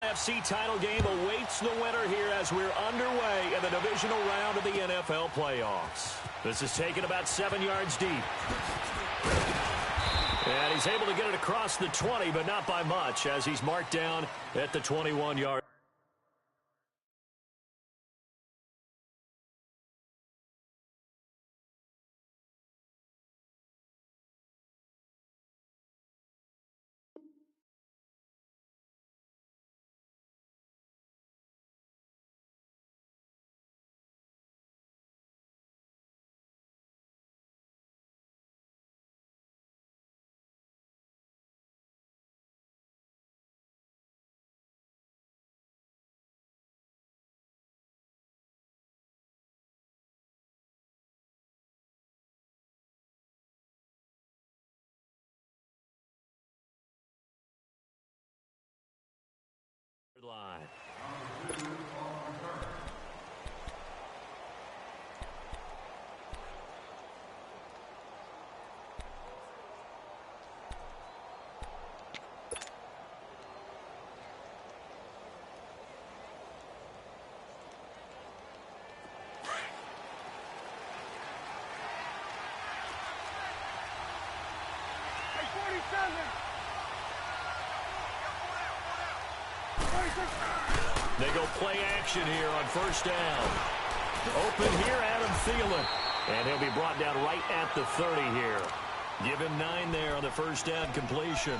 NFC title game awaits the winner here as we're underway in the divisional round of the NFL playoffs. This is taken about 7 yards deep. And he's able to get it across the 20, but not by much, as he's marked down at the 21-yard. Line. They go play action here on first down. Open here, Adam Thielen. And he'll be brought down right at the 30 here. Give him 9 there on the first down completion.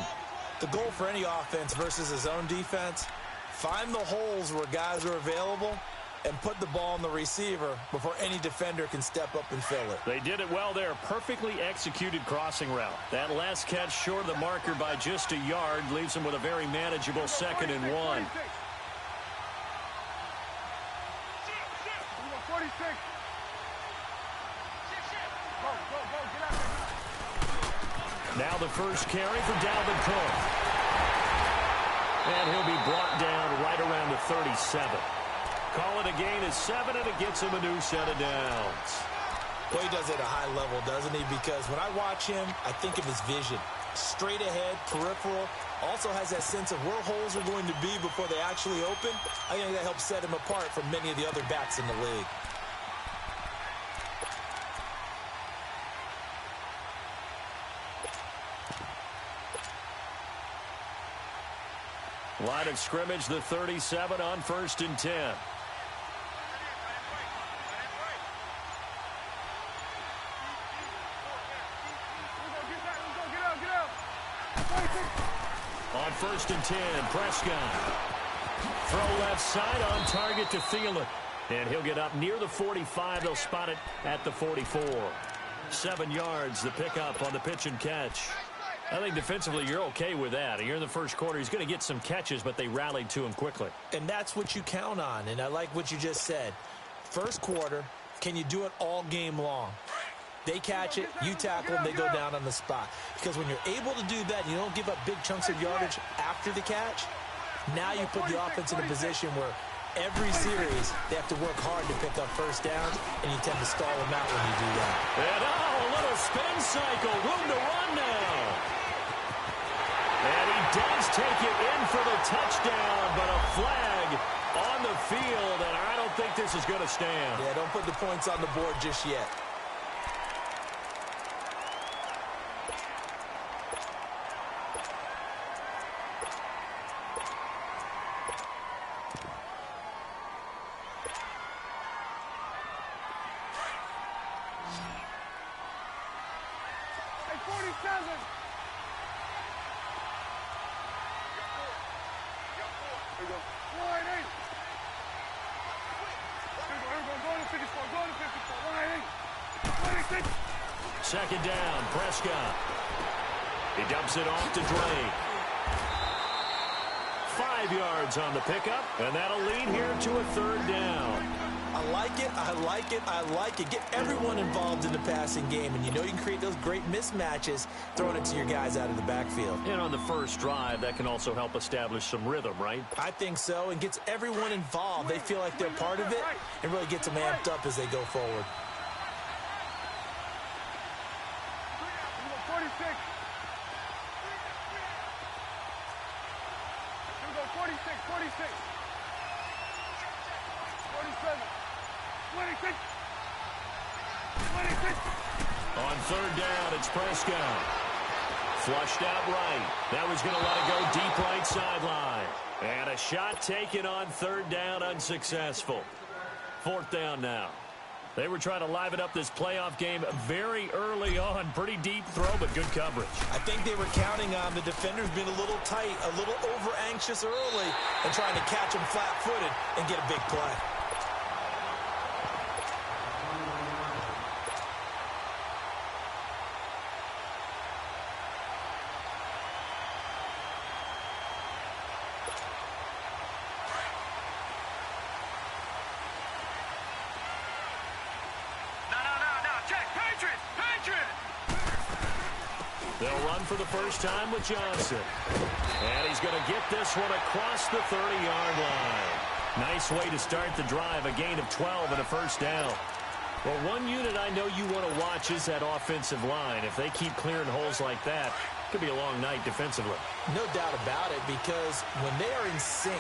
The goal for any offense versus his own defense, find the holes where guys are available and put the ball on the receiver before any defender can step up and fill it. They did it well there. Perfectly executed crossing route. That last catch short of the marker by just a yard leaves him with a very manageable 2nd and 1. Now the first carry for Dalvin Cook. And he'll be brought down right around the 37. Call it a gain of 7, and it gets him a new set of downs. Well, he does it at a high level, doesn't he? Because when I watch him, I think of his vision. Straight ahead, peripheral. Also has that sense of where holes are going to be before they actually open. I think that helps set him apart from many of the other backs in the league. Line of scrimmage, the 37 on 1st and 10. On 1st and 10, Prescott. Throw left side on target to Thielen. And he'll get up near the 45. They'll spot it at the 44. 7 yards, the pickup on the pitch and catch. I think defensively you're okay with that. Here in the first quarter, he's going to get some catches, but they rallied to him quickly. And that's what you count on, and I like what you just said. First quarter, can you do it all game long? They catch it, you tackle them, they go down on the spot. Because when you're able to do that, you don't give up big chunks of yardage after the catch, now you put the offense in a position where every series they have to work hard to pick up first downs, and you tend to stall them out when you do that. And a little spin cycle, room to run now. And he does take it in for the touchdown, but a flag on the field, and I don't think this is going to stand. Yeah, don't put the points on the board just yet. Second down, Prescott. He dumps it off to Drake. 5 yards on the pickup, and that'll lead here to a 3rd down. I like it, I like it, I like it. Get everyone involved in the passing game, and you know you can create those great mismatches throwing it to your guys out of the backfield. And on the first drive, that can also help establish some rhythm, right? I think so, and gets everyone involved. They feel like they're part of it, and really gets them amped up as they go forward. On third down, it's Prescott. Flushed out right. That was going to let it go deep right sideline. And a shot taken on third down, unsuccessful. Fourth down now. They were trying to liven up this playoff game very early on. Pretty deep throw, but good coverage. I think they were counting on the defenders being a little tight, a little over-anxious early, and trying to catch them flat-footed and get a big play. They'll run for the first time with Johnson. And he's going to get this one across the 30-yard line. Nice way to start the drive, a gain of 12 and a first down. Well, one unit I know you want to watch is that offensive line. If they keep clearing holes like that, it could be a long night defensively. No doubt about it, because when they are in sync,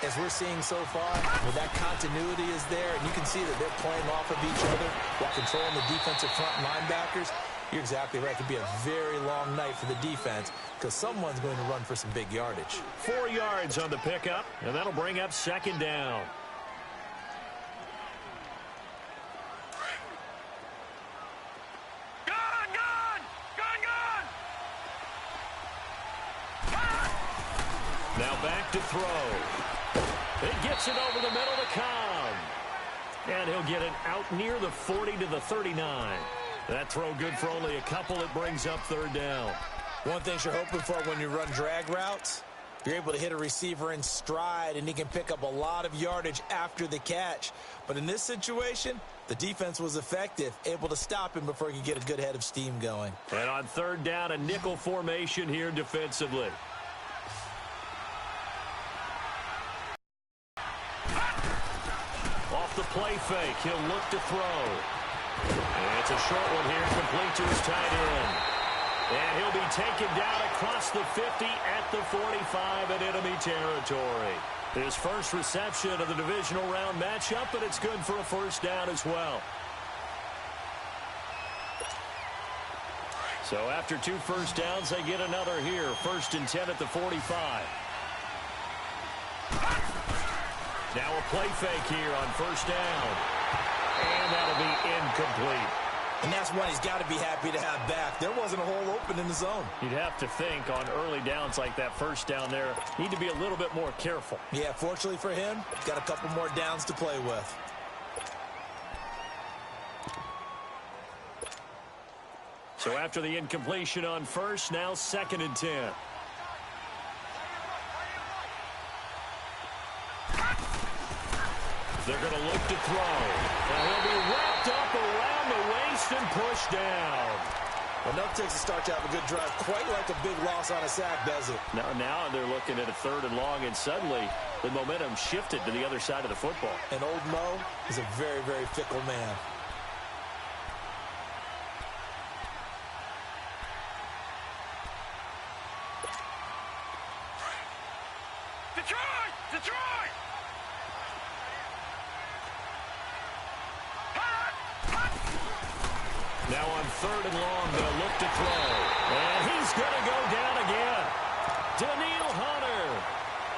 as we're seeing so far, when that continuity is there, and you can see that they're playing off of each other while controlling the defensive front linebackers, you're exactly right. It could be a very long night for the defense because someone's going to run for some big yardage. 4 yards on the pickup, and that'll bring up second down. Now back to throw. It gets it over the middle to Cobb. And he'll get it out near the 40 to the 39. That throw good for only a couple. It brings up third down. One thing you're hoping for when you run drag routes, you're able to hit a receiver in stride, and he can pick up a lot of yardage after the catch. But in this situation, the defense was effective, able to stop him before he could get a good head of steam going. And on third down, a nickel formation here defensively. Off the play fake, he'll look to throw. And it's a short one here, complete to his tight end. And he'll be taken down across the 50 at the 45 in enemy territory. His first reception of the divisional round matchup, and it's good for a first down as well. So after 2 first downs, they get another here. 1st and 10 at the 45. Now a play fake here on first down. And that'll be incomplete. And that's one he's got to be happy to have back. There wasn't a hole open in the zone. You'd have to think on early downs like that first down there, need to be a little bit more careful. Yeah, fortunately for him, got a couple more downs to play with. So after the incompletion on first, now 2nd and 10. They're going to look to throw. And he'll be wrapped up around the waist and pushed down. Well, no takes to start to have a good drive. Quite like a big loss on a sack, does it? Now they're looking at a 3rd and long, and suddenly the momentum shifted to the other side of the football. And old Mo is a very, very fickle man. Detroit! Now on 3rd and long, they'll look to throw. And he's going to go down again. Daniil Hunter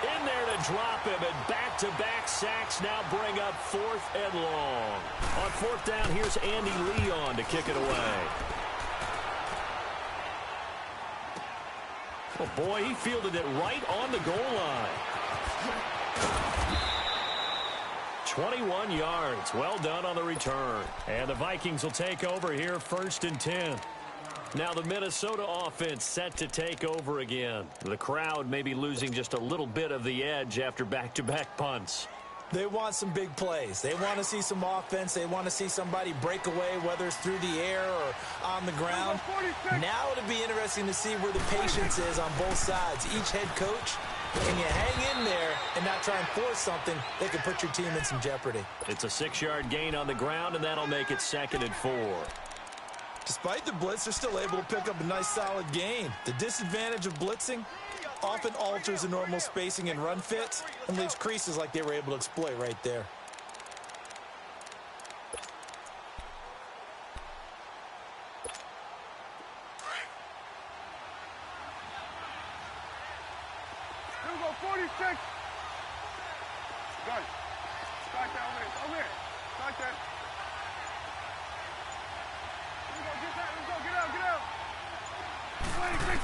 in there to drop him, and back-to-back sacks now bring up 4th and long. On 4th down, here's Andy Leon to kick it away. Oh, boy, he fielded it right on the goal line. 21 yards. Well done on the return. And the Vikings will take over here 1st and 10. Now the Minnesota offense set to take over again. The crowd may be losing just a little bit of the edge after back-to-back punts. They want some big plays. They want to see some offense. They want to see somebody break away, whether it's through the air or on the ground. Now it'll be interesting to see where the patience is on both sides. Each head coach, can you hang in there and not try and force something that could put your team in some jeopardy? It's a 6-yard gain on the ground, and that'll make it 2nd and 4. Despite the blitz, they're still able to pick up a nice solid gain. The disadvantage of blitzing, often alters the normal spacing and run fits and leaves creases like they were able to exploit right there. Here we go, 46. Got it. Start that over there. Over there. Start that. Here we go, get that. Let's go. Get out, get out. 26.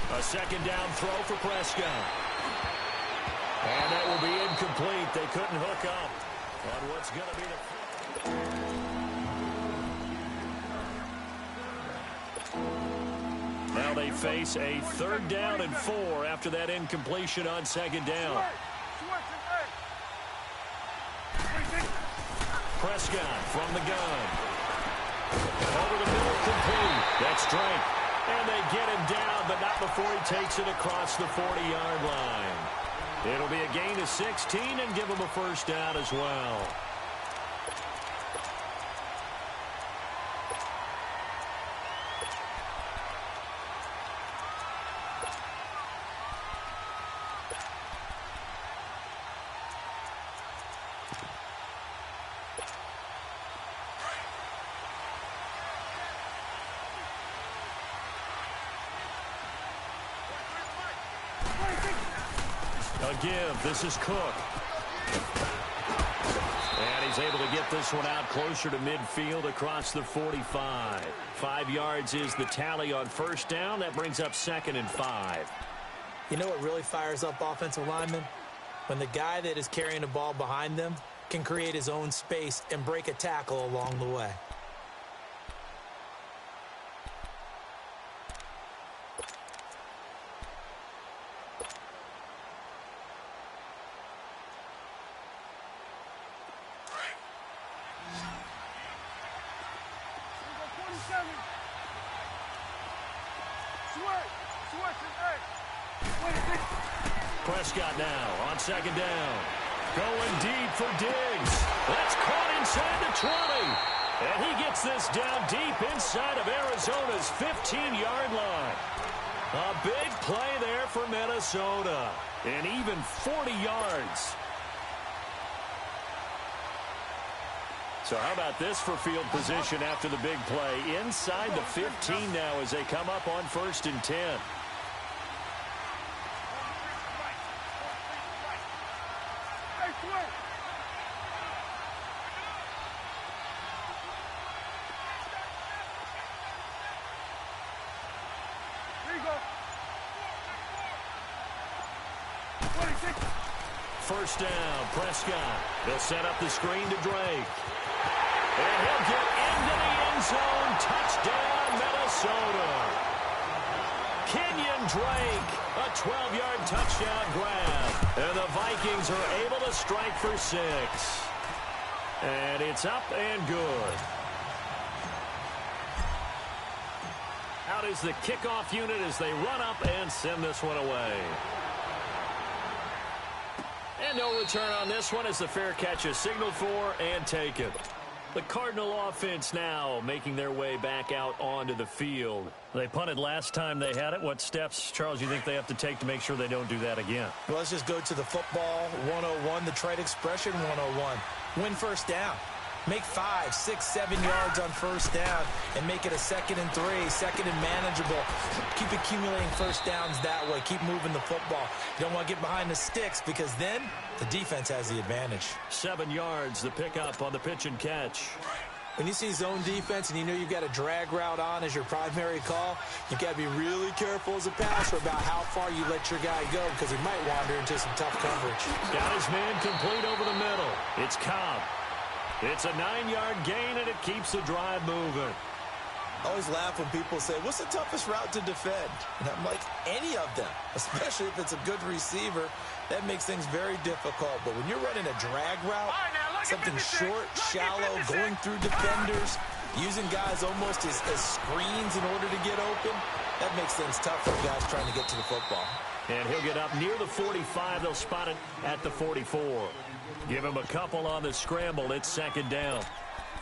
A second down throw for Prescott. And that will be incomplete. They couldn't hook up on what's going to be the... Now they face a 3rd down and 4 after that incompletion on 2nd down. Prescott from the gun. Over the middle, complete. That's Drake. And they get him down, but not before he takes it across the 40-yard line. It'll be a gain of 16 and give him a 1st down as well. A give. This is Cook. And he's able to get this one out closer to midfield across the 45. 5 yards is the tally on 1st down. That brings up 2nd and 5. You know what really fires up offensive linemen? When the guy that is carrying the ball behind them can create his own space and break a tackle along the way. Prescott now on 2nd down. Going deep for Diggs. That's caught inside the 20. And he gets this down deep inside of Arizona's 15-yard line. A big play there for Minnesota. And even 40 yards. So how about this for field position after the big play? Inside the 15 now as they come up on 1st and 10. First down, Prescott. They'll set up the screen to Drake. And he'll get into the end zone. Touchdown, Minnesota. Kenyon Drake, a 12-yard touchdown grab. And the Vikings are able to strike for 6. And it's up and good. Out is the kickoff unit as they run up and send this one away. And no return on this one as the fair catch is signaled for and taken. The Cardinal offense now making their way back out onto the field. They punted last time they had it. What steps, Charles, you think they have to take to make sure they don't do that again? Well, let's just go to the football 101, the trade expression 101. Win 1st down. Make 5, 6, 7 yards on 1st down and make it a 2nd and 3, 2nd and manageable. Keep accumulating 1st downs that way. Keep moving the football. You don't want to get behind the sticks because then the defense has the advantage. 7 yards, the pickup on the pitch and catch. When you see zone defense and you know you've got a drag route on as your primary call, you've got to be really careful as a passer about how far you let your guy go because he might wander into some tough coverage. Got his man complete over the middle. It's Cobb. It's a 9-yard gain, and it keeps the drive moving. I always laugh when people say, what's the toughest route to defend? And I'm like, any of them, especially if it's a good receiver. That makes things very difficult. But when you're running a drag route, something short, shallow, going through defenders, using guys almost as screens in order to get open, that makes things tough for guys trying to get to the football. And he'll get up near the 45. They'll spot it at the 44. Give him a couple on the scramble. It's 2nd down.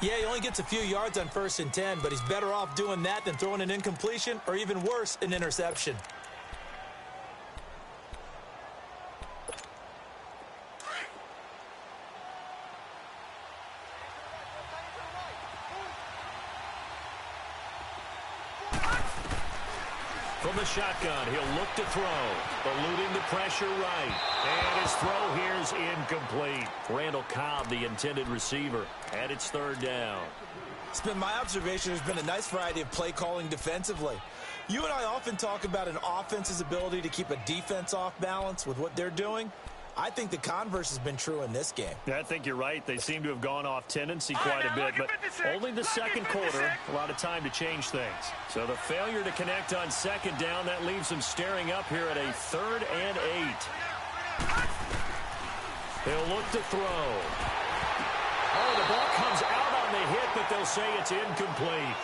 Yeah, he only gets a few yards on 1st and 10, but he's better off doing that than throwing an incompletion or even worse, an interception. From the shotgun, he'll look to throw. Eluding the pressure right. And his throw here is incomplete. Randall Cobb, the intended receiver, and it's third down. It's been my observation there's been a nice variety of play calling defensively. You and I often talk about an offense's ability to keep a defense off balance with what they're doing. I think the converse has been true in this game. Yeah, I think you're right. They seem to have gone off tendency quite a bit, but only the second quarter, a lot of time to change things. So the failure to connect on second down, that leaves them staring up here at a 3rd and 8. He'll look to throw. Oh, the ball comes out on the hit, but they'll say it's incomplete.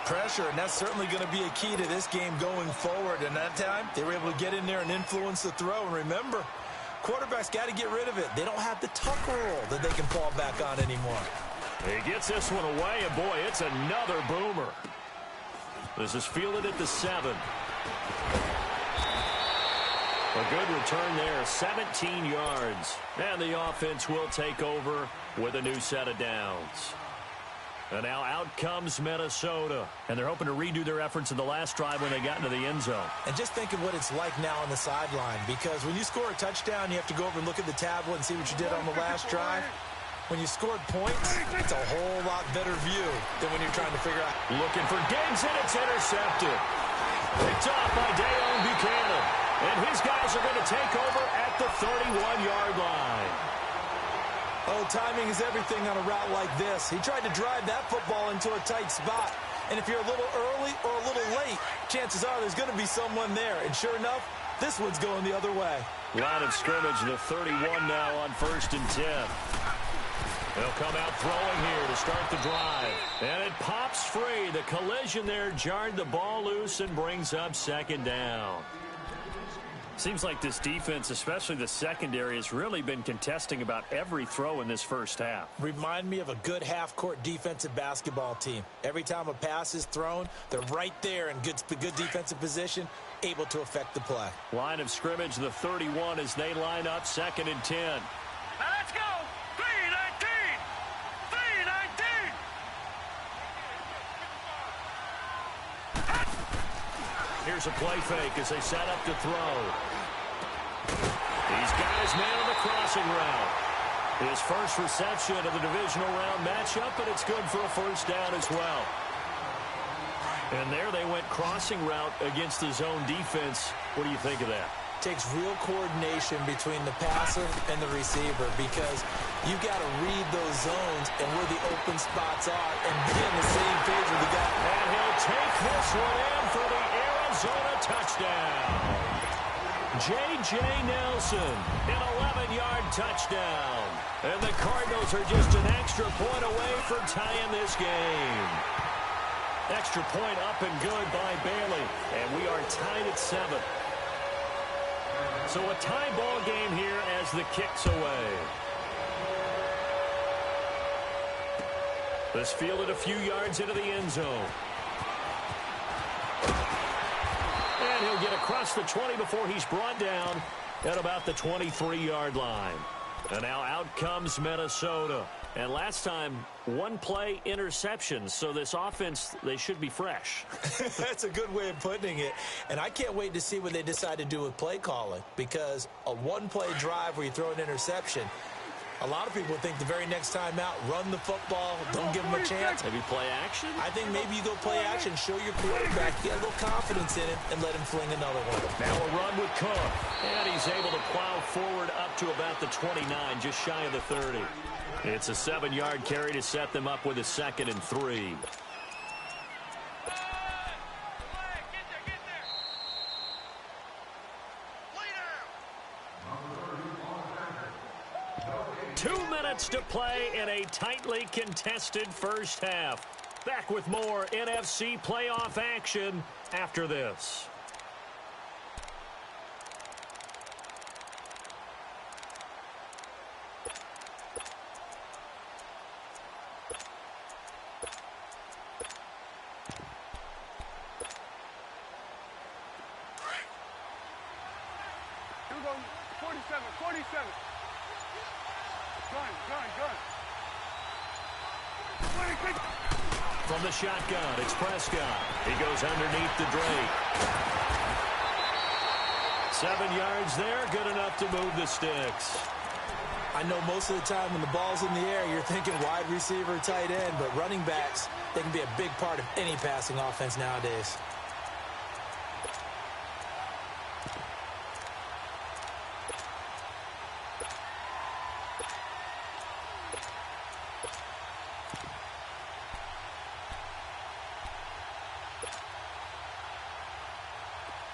Pressure, and that's certainly going to be a key to this game going forward. And that time, they were able to get in there and influence the throw. And remember, quarterbacks got to get rid of it. They don't have the tuck roll that they can fall back on anymore. He gets this one away, and boy, it's another boomer. This is fielded at the 7. A good return there, 17 yards. And the offense will take over with a new set of downs. And now out comes Minnesota. And they're hoping to redo their efforts in the last drive when they got into the end zone. And just think of what it's like now on the sideline. Because when you score a touchdown, you have to go over and look at the tablet and see what you did on the last drive. When you scored points, it's a whole lot better view than when you're trying to figure out. Looking for Diggs, and it's intercepted. Picked off by Dayon Buchanan. And his guys are going to take over at the 31-yard line. Oh, timing is everything on a route like this. He tried to drive that football into a tight spot. And if you're a little early or a little late, chances are there's going to be someone there. And sure enough, this one's going the other way. Line of scrimmage, the 31 now on 1st and 10. They'll come out throwing here to start the drive. And it pops free. The collision there jarred the ball loose and brings up 2nd down. Seems like this defense, especially the secondary, has really been contesting about every throw in this first half. Remind me of a good half-court defensive basketball team. Every time a pass is thrown, they're right there in good defensive position, able to affect the play. Line of scrimmage, the 31, as they line up 2nd and 10. Now let's go. 3-19. 3-19. Here's a play fake as they set up to throw. He's got his man on the crossing route. His first reception of the divisional round matchup, but it's good for a 1st down as well. And there they went crossing route against the zone defense. What do you think of that? Takes real coordination between the passer and the receiver because you got to read those zones and where the open spots are and be on the same page with the guy. And he'll take this one in for the Arizona touchdown. J.J. Nelson, an 11-yard touchdown. And the Cardinals are just an extra point away from tying this game. Extra point up and good by Bailey. And we are tied at 7. So a tie ball game here as the kick's away. This fielded a few yards into the end zone. And he'll get across the 20 before he's brought down at about the 23-yard line. And now out comes Minnesota. And last time, 1 play interception. So this offense, they should be fresh. That's a good way of putting it. And I can't wait to see what they decide to do with play calling. Because a 1-play drive where you throw an interception, a lot of people think the very next time out, run the football, don't give them a chance. Maybe play action? I think maybe you go play action, show your quarterback, get a little confidence in it, and let him fling another one. Now a run with Cook. And he's able to plow forward up to about the 29, just shy of the 30. It's a 7-yard carry to set them up with a 2nd and 3. 2 minutes to play in a tightly contested first half. Back with more NFC playoff action after this. Here we go. 47, 47. Gun. 26. From the shotgun, it's Prescott. He goes underneath to Drake. 7 yards there, good enough to move the sticks. I know most of the time when the ball's in the air, you're thinking wide receiver, tight end, but running backs, they can be a big part of any passing offense nowadays.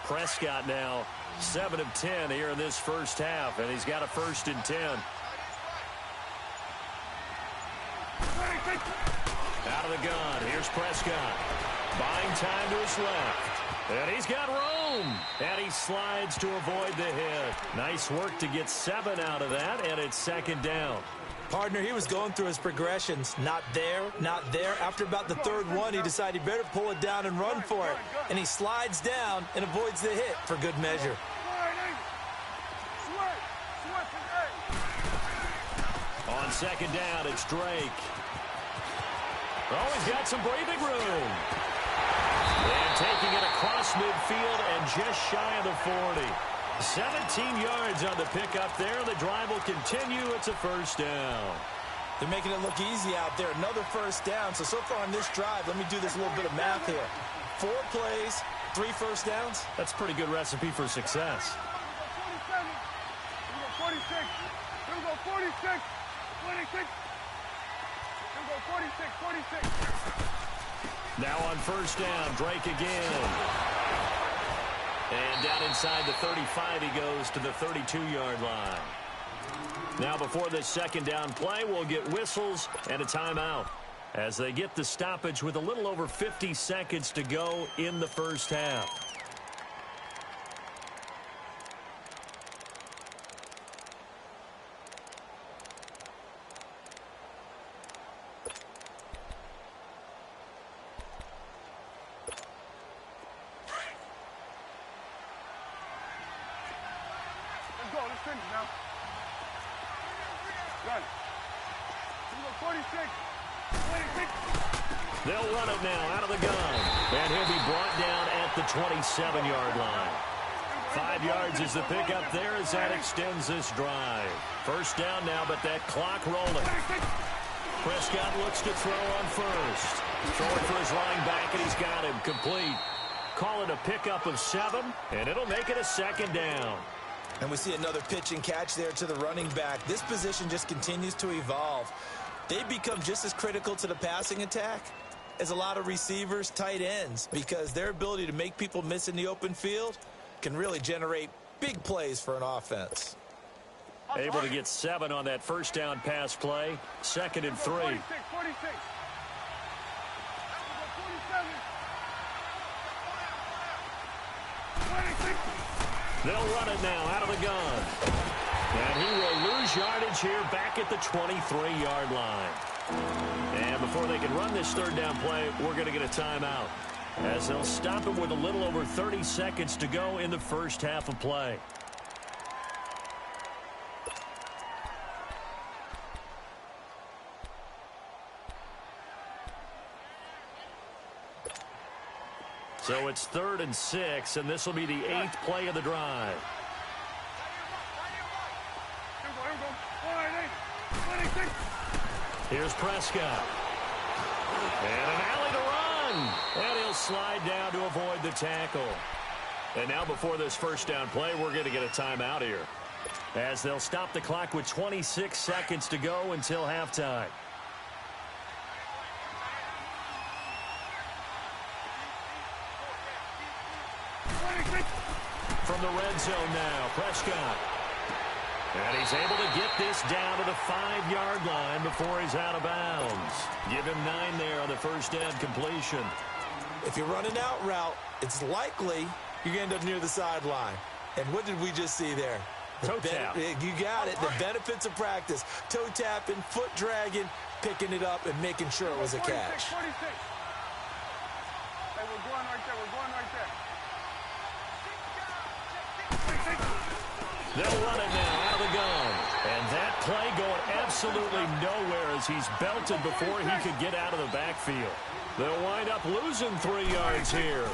Prescott now 7 of 10 here in this first half, and he's got a 1st and 10. Out of the gun, here's Prescott. Buying time to his left. And he's got room. And he slides to avoid the hit. Nice work to get 7 out of that, and it's 2nd down. Partner, he was going through his progressions. Not there, not there. After about the 3rd one, he decided he better pull it down and run for it. And he slides down and avoids the hit for good measure. On 2nd down, it's Drake. Oh, he's got some breathing room. And taking it across midfield and just shy of the 40. 17 yards on the pickup there. The drive will continue. It's a 1st down. They're making it look easy out there. Another 1st down. So far on this drive, let me do this little bit of math here. 4 plays, 3 1st downs. That's a pretty good recipe for success. 46. Here we go, 46. 46. Here we go, 46. Now on 1st down, Drake again. And down inside the 35, he goes to the 32-yard line. Now before this 2nd down play, we'll get whistles and a timeout as they get the stoppage with a little over 50 seconds to go in the first half. Let's finish now. Got it. Here we go, 46. 26. They'll run it now out of the gun. And he'll be brought down at the 27-yard line. 5 yards is the pickup there as that extends this drive. 1st down now, but that clock rolling. Prescott looks to throw on 1st. Throwing for his line back, and he's got him complete. Call it a pickup of 7, and it'll make it a 2nd down. And we see another pitch and catch there to the running back. This position just continues to evolve. They become just as critical to the passing attack as a lot of receivers, tight ends, because their ability to make people miss in the open field can really generate big plays for an offense. Able to get 7 on that 1st down pass play. 2nd and 3. 46. They'll run it now out of the gun. And he will lose yardage here back at the 23-yard line. And before they can run this 3rd down play, we're going to get a timeout, as they'll stop it with a little over 30 seconds to go in the first half of play. So it's 3rd and 6, and this will be the 8th play of the drive. Here's Prescott. And an alley to run. And he'll slide down to avoid the tackle. And now before this 1st down play, we're going to get a timeout here, as they'll stop the clock with 26 seconds to go until halftime. From the red zone now, Prescott. And he's able to get this down to the 5-yard line before he's out of bounds. Give him 9 there on the 1st down completion. If you're running out route, it's likely you're going to end up near the sideline. And what did we just see there? Toe tap. You got it. The benefits of practice. Toe tapping, foot dragging, picking it up, and making sure it was a catch. 46. Hey, we're going right there. We're going right there. They'll run it now out of the gun. And that play going absolutely nowhere as he's belted before he could get out of the backfield. They'll wind up losing 3 yards here.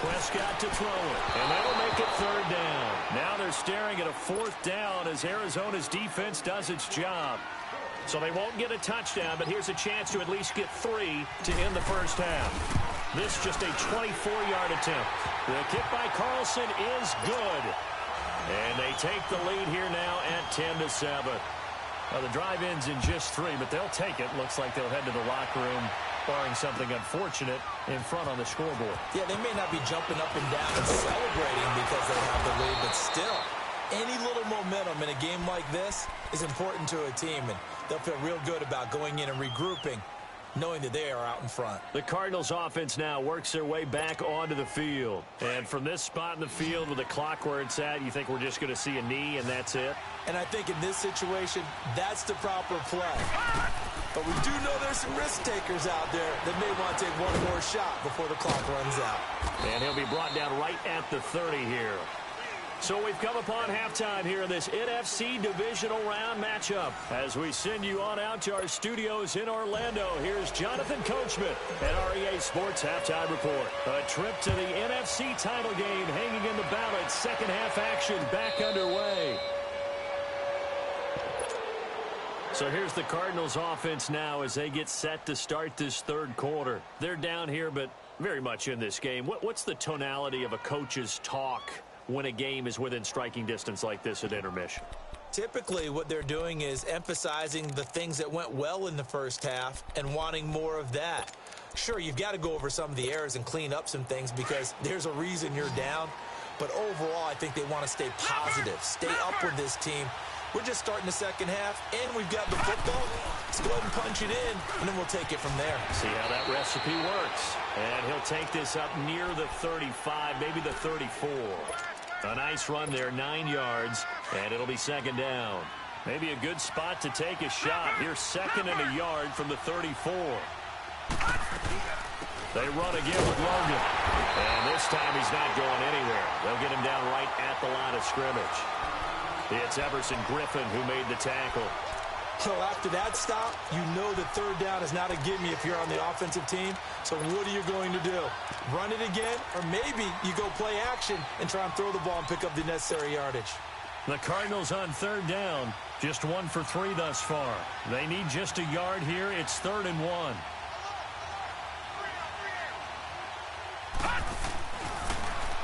Prescott to throw it, and that'll make it 3rd down. Now they're staring at a 4th down as Arizona's defense does its job. So they won't get a touchdown, but here's a chance to at least get 3 to end the first half. This just a 24-yard attempt. The kick by Carlson is good. And they take the lead here now at 10-7. Well, the drive ends in just 3, but they'll take it. Looks like they'll head to the locker room, barring something unfortunate in front on the scoreboard. Yeah, they may not be jumping up and down and celebrating because they have the lead, but still, any little momentum in a game like this is important to a team, and they'll feel real good about going in and regrouping, knowing that they are out in front. The Cardinals offense now works their way back onto the field. And from this spot in the field with the clock where it's at, you think we're just going to see a knee and that's it? And I think in this situation, that's the proper play. But we do know there's some risk takers out there that may want to take one more shot before the clock runs out. And he'll be brought down right at the 30 here. So we've come upon halftime here in this NFC Divisional Round matchup. As we send you on out to our studios in Orlando, here's Jonathan Coachman at REA Sports Halftime Report. A trip to the NFC title game hanging in the balance. Second half action back underway. So here's the Cardinals offense now as they get set to start this 3rd quarter. They're down here, but very much in this game. What's the tonality of a coach's talk when a game is within striking distance like this at intermission? Typically, what they're doing is emphasizing the things that went well in the first half and wanting more of that. Sure, you've got to go over some of the errors and clean up some things because there's a reason you're down. But overall, I think they want to stay positive, stay up with this team. We're just starting the second half, and we've got the football. Let's go ahead and punch it in, and then we'll take it from there. See how that recipe works. And he'll take this up near the 35, maybe the 34. A nice run there, 9 yards, and it'll be 2nd down. Maybe a good spot to take a shot. Here's 2nd and a yard from the 34. They run again with Logan. And this time he's not going anywhere. They'll get him down right at the line of scrimmage. It's Everson Griffin who made the tackle. So after that stop, you know that 3rd down is not a gimme if you're on the offensive team. So what are you going to do? Run it again? Or maybe you go play action and try and throw the ball and pick up the necessary yardage. The Cardinals on 3rd down. Just 1 for 3 thus far. They need just a yard here. It's 3rd and 1.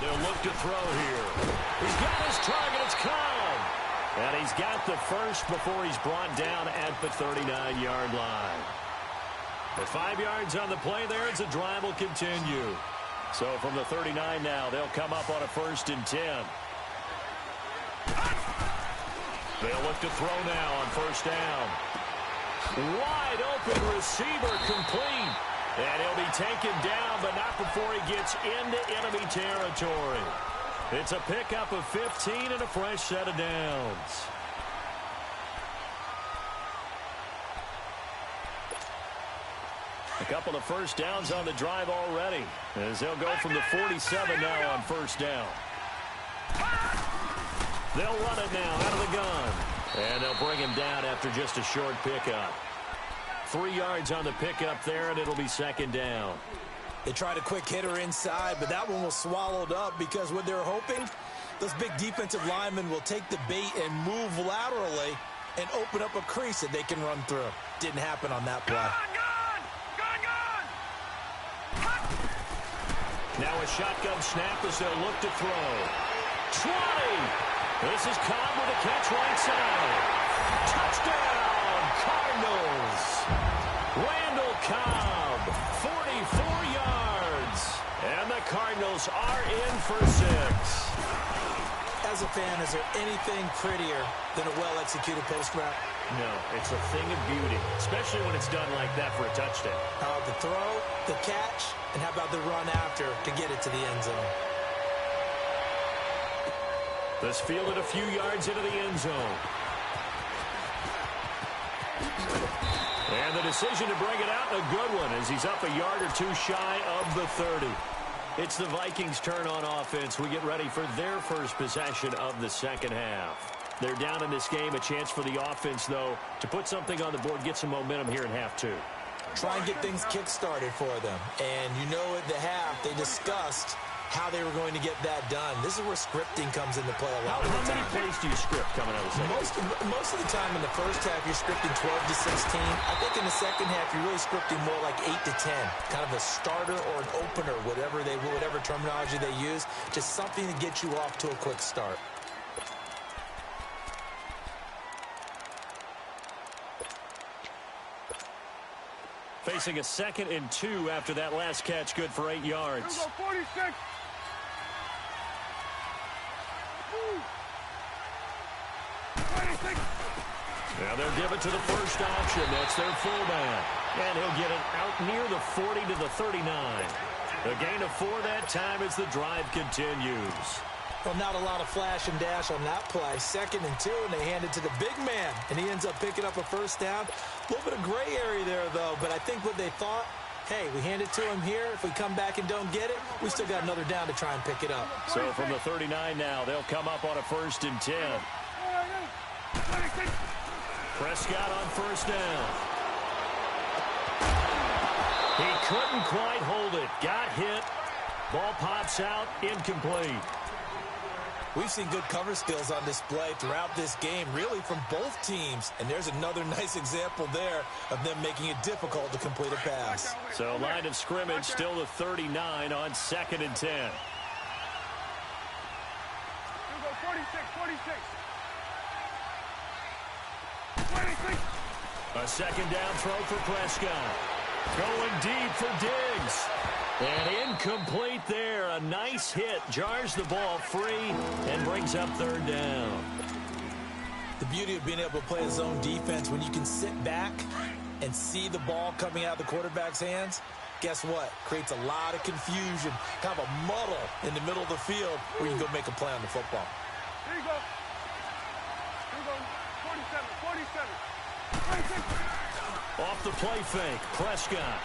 They'll look to throw here. He's got his target. It's caught. And he's got the first before he's brought down at the 39-yard line. With 5 yards on the play there, as the drive will continue. So from the 39 now, they'll come up on a 1st and 10. They'll look to throw now on 1st down. Wide open receiver complete. And he'll be taken down, but not before he gets into enemy territory. It's a pickup of 15 and a fresh set of downs. A couple of 1st downs on the drive already, as they'll go from the 47 now on 1st down. They'll run it now out of the gun. And they'll bring him down after just a short pickup. 3 yards on the pickup there, and it'll be 2nd down. They tried a quick hitter inside, but that one was swallowed up because what they're hoping, those big defensive linemen will take the bait and move laterally and open up a crease that they can run through. Didn't happen on that play. Now a shotgun snap as they'll look to throw. 20! This is Cobb with a catch right side. Touchdown, Cardinals! Randall Cobb, 44 yards. And the Cardinals are in for 6. As a fan, is there anything prettier than a well-executed post route? No, it's a thing of beauty, especially when it's done like that for a touchdown. How about the throw, the catch, and how about the run after to get it to the end zone? This fielded a few yards into the end zone. And the decision to bring it out, a good one, as he's up a yard or 2 shy of the 30. It's the Vikings' turn on offense. We get ready for their first possession of the second half. They're down in this game. A chance for the offense, though, to put something on the board, get some momentum here in half 2. try and get things kick-started for them. And you know at the half, they discussed how they were going to get that done. This is where scripting comes into play a lot of the time. How many plays do you script coming out of the second? Most of the time in the first half, you're scripting 12 to 16. I think in the second half, you're really scripting more like 8 to 10. Kind of a starter or an opener, whatever terminology they use. Just something to get you off to a quick start. Facing a 2nd and 2 after that last catch, good for 8 yards. 46. Now they'll give it to the first option. That's their fullback. And he'll get it out near the 40 to the 39. A gain of 4 that time as the drive continues. Well, not a lot of flash and dash on that play. 2nd and 2, and they hand it to the big man. And he ends up picking up a first down. A little bit of gray area there, though. But I think what they thought, hey, we hand it to him here. If we come back and don't get it, we still got another down to try and pick it up. So from the 39 now, they'll come up on a 1st and 10. Prescott on first down. He couldn't quite hold it. Got hit. Ball pops out. Incomplete. We've seen good cover skills on display throughout this game, really from both teams. And there's another nice example there of them making it difficult to complete a pass. So line of scrimmage still the 39 on 2nd and 10. 46. A 2nd down throw for Prescott. Going deep for Diggs. And incomplete there. A nice hit. Jars the ball free and brings up 3rd down. The beauty of being able to play a zone defense when you can sit back and see the ball coming out of the quarterback's hands, guess what? Creates a lot of confusion, kind of a muddle in the middle of the field where you can go make a play on the football. Here you go. 47. Off the play fake, Prescott.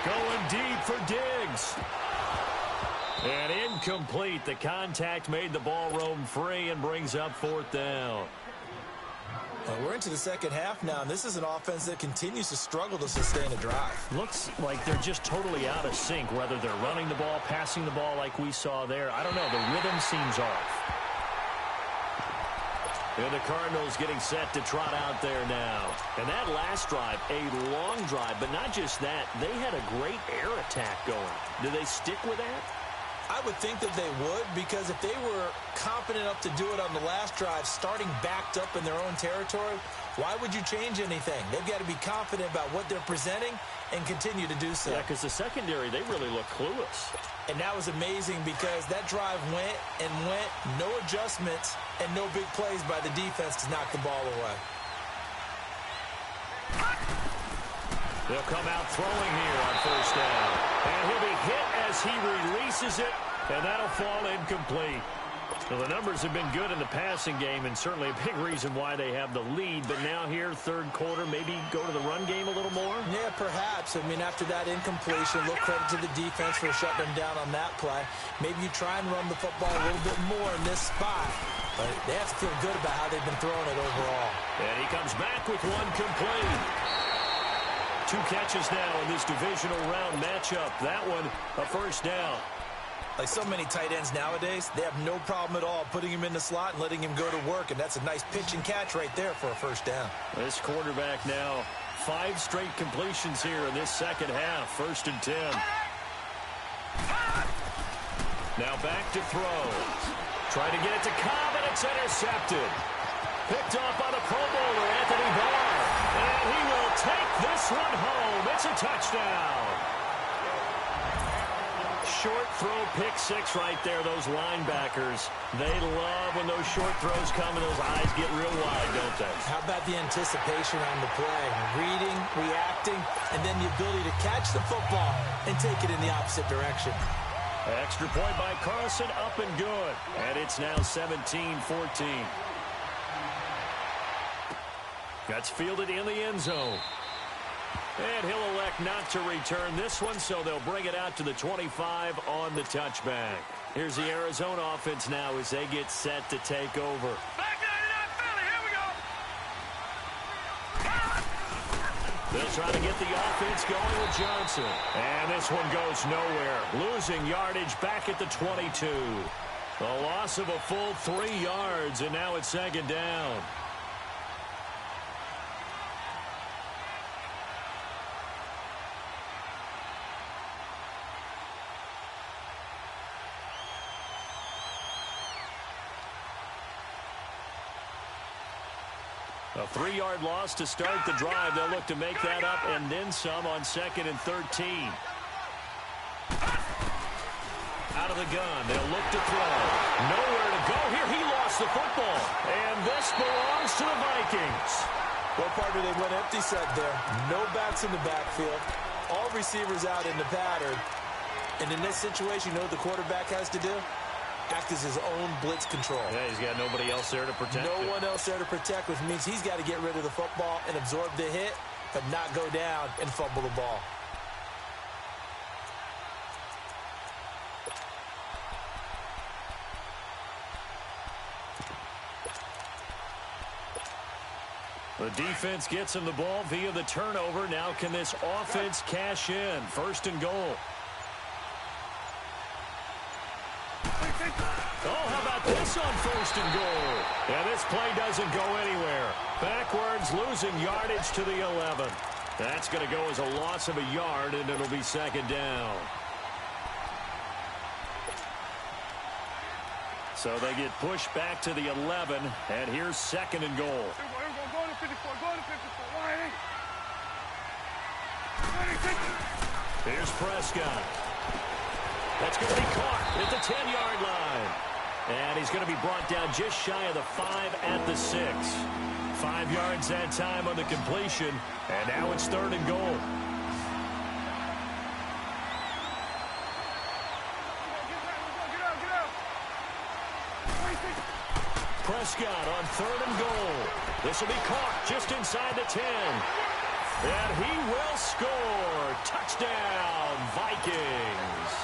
Going deep for Diggs. And incomplete. The contact made the ball roam free and brings up 4th down. We're into the second half now, and this is an offense that continues to struggle to sustain a drive. Looks like they're just totally out of sync, whether they're running the ball, passing the ball like we saw there. I don't know. The rhythm seems off. And the Cardinals getting set to trot out there now. And that last drive, a long drive, but not just that. They had a great air attack going. Do they stick with that? I would think that they would, because if they were confident enough to do it on the last drive, starting backed up in their own territory, why would you change anything? They've got to be confident about what they're presenting and continue to do so. Yeah, because the secondary, they really look clueless. And that was amazing because that drive went and went, no adjustments, and no big plays by the defense to knock the ball away. They'll come out throwing here on first down. And he'll be hit as he releases it, and that'll fall incomplete. Well, the numbers have been good in the passing game, and certainly a big reason why they have the lead. But now here, 3rd quarter, maybe go to the run game a little more? Yeah, perhaps. I mean, after that incompletion, look credit to the defense for shutting them down on that play. Maybe you try and run the football a little bit more in this spot. But they have to feel good about how they've been throwing it overall. And he comes back with one complete. 2 catches now in this divisional round matchup. That one, a first down. Like so many tight ends nowadays, they have no problem at all putting him in the slot and letting him go to work. And that's a nice pitch and catch right there for a first down. This quarterback now, 5 straight completions here in this second half. 1st and 10. Now back to throw. Trying to get it to Cobb, and it's intercepted. Picked off by the Pro Bowler, Anthony Barr. And he will take this one home. It's a touchdown. Short throw, pick 6 right there. Those linebackers, they love when those short throws come and those eyes get real wide, don't they? How about the anticipation on the play? Reading, reacting, and then the ability to catch the football and take it in the opposite direction. Extra point by Carlson, up and good. And it's now 17-14. That's fielded in the end zone. And he'll elect not to return this one, so they'll bring it out to the 25 on the touchback. Here's the Arizona offense now as they get set to take over. Back 99 Philly, here we go. They'll try to get the offense going with Johnson. And this one goes nowhere. Losing yardage back at the 22. A loss of a full 3 yards, and now it's second down. A 3-yard loss to start the drive. They'll look to make that up and then some on 2nd and 13. Out of the gun. They'll look to throw. Nowhere to go here. He lost the football. And this belongs to the Vikings. Well, partner, they went empty set there. No backs in the backfield. All receivers out in the pattern. And in this situation, you know what the quarterback has to do? Act as his own blitz control. Yeah, he's got nobody else there to protect. No one else there to protect, which means he's got to get rid of the football and absorb the hit, but not go down and fumble the ball. The defense gets him the ball via the turnover. Now can this offense cash in? 1st and goal. Oh, how about this on 1st and goal? And this play doesn't go anywhere. Backwards, losing yardage to the 11. That's going to go as a loss of a yard, and it'll be second down. So they get pushed back to the 11, and here's 2nd and goal. Go to 54, go to 54, 180. Here's Prescott. That's going to be caught at the 10-yard line. And he's going to be brought down just shy of the 5 at the 6. 5 yards that time on the completion. And now it's 3rd and goal. Get out. Prescott on 3rd and goal. This will be caught just inside the 10. And he will score. Touchdown, Vikings.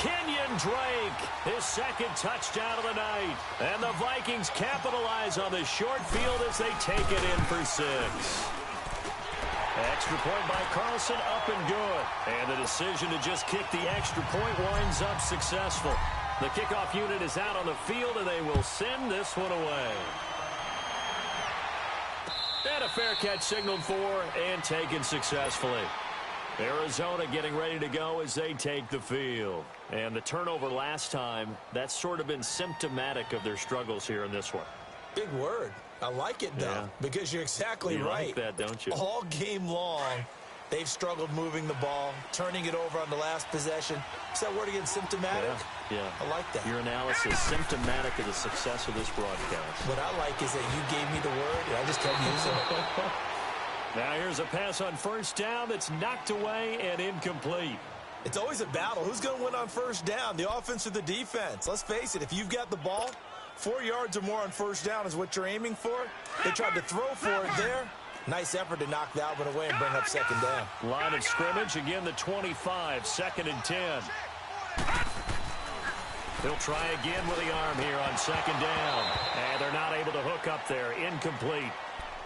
Kenyon Drake, his 2nd touchdown of the night. And the Vikings capitalize on the short field as they take it in for 6. Extra point by Carlson, up and good. And the decision to just kick the extra point winds up successful. The kickoff unit is out on the field, and they will send this one away. And a fair catch signaled for and taken successfully. Arizona getting ready to go as they take the field. And the turnover last time, that's sort of been symptomatic of their struggles here in this one. Big word. I like it, though, because you're exactly right. You like that, don't you? All game long, they've struggled moving the ball, turning it over on the last possession. Is that word again, symptomatic? Yeah. I like that. Your analysis, symptomatic of the success of this broadcast. What I like is that you gave me the word, and I just kept using it. Now here's a pass on 1st down that's knocked away and incomplete. It's always a battle. Who's going to win on 1st down, the offense or the defense? Let's face it, if you've got the ball, 4 yards or more on 1st down is what you're aiming for. They tried to throw for it there. Nice effort to knock that one away and bring up 2nd down. Line of scrimmage, again the 25, 2nd and 10. They'll try again with the arm here on 2nd down. And they're not able to hook up there. Incomplete.